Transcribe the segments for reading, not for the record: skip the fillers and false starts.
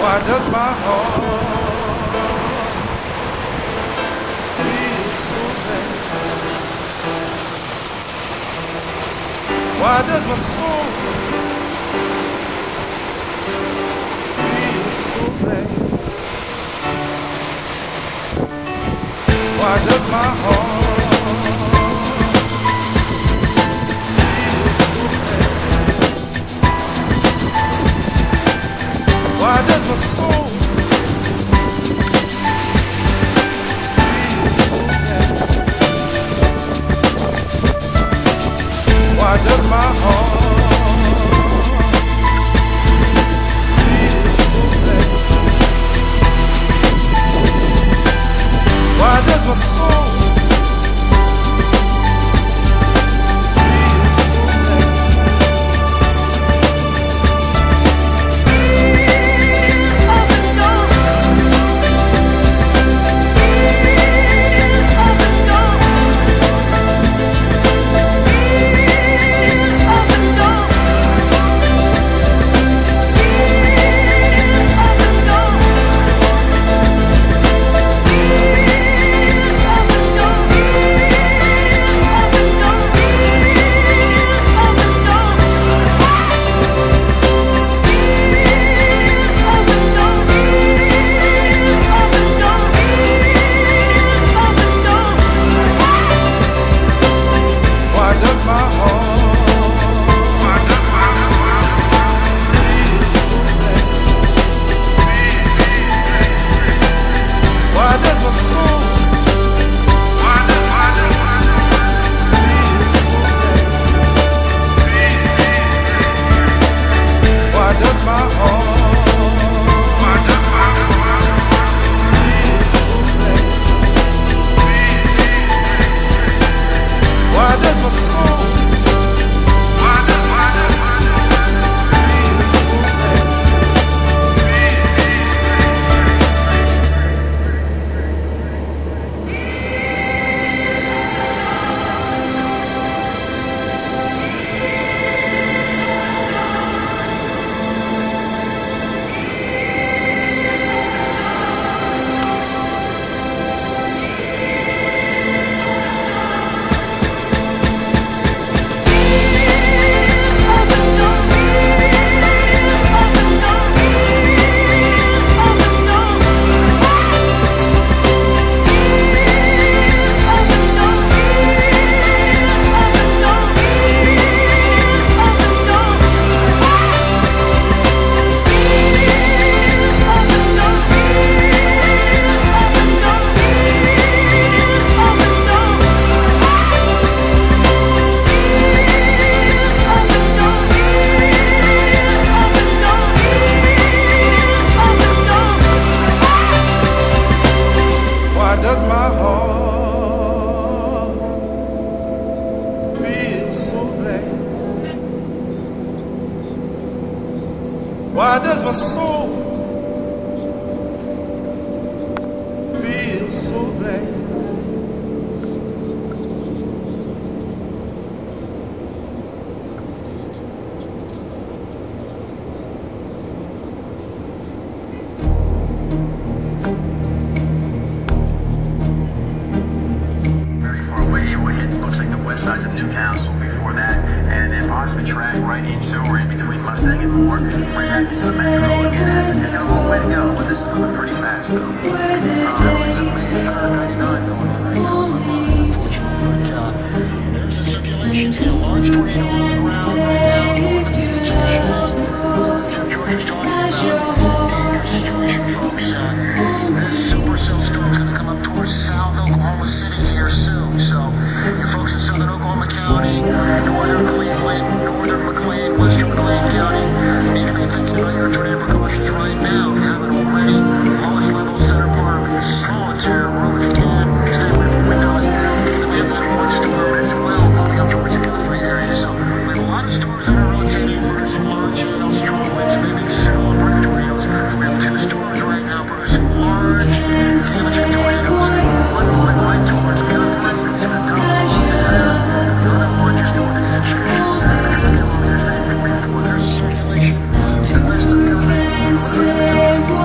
Why does my heart feel so bad? Why does my soul feel so bad? Why does my heart feel so bad? Why does my soul feel so bad? Why does my heart feel so bad? Why does my soul feel so bad? Why does my soul feel so bad? Very far away, we're hitting, looks like the west sides of Newcastle before that, and then possibly track right into or in between Mustang and Moore. Right back to the metro again. It's got a long way to go, but this is going pretty fast though. There's a main 99 going on right now. But there's a circulation, a large tornado rolling around right now. Northeast of Georgia's talking about dangerous situation, folks. This supercell storm's going to come up towards South Oklahoma City here soon. So, your folks in southern Oklahoma County, northern Cleveland, northern McLean, western McLean County, need to be thinking about your tornado precautions right now. If you haven't already, lowest level Center Park, solitaire room if you can. Stay away from windows. We have that one storm as well coming up towards the Guthrie area. So, we have a lot of storms that are rotating. We're some large hail, strong winds, maybe small brick tornadoes. We have two storms right now producing large damaging tornadoes. One moving right towards Guthrie. It's in a double there. The other one just north of Cincinnati. There's circulation. The rest of Guthrie.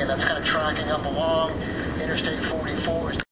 again, that's kind of tracking up along Interstate 44.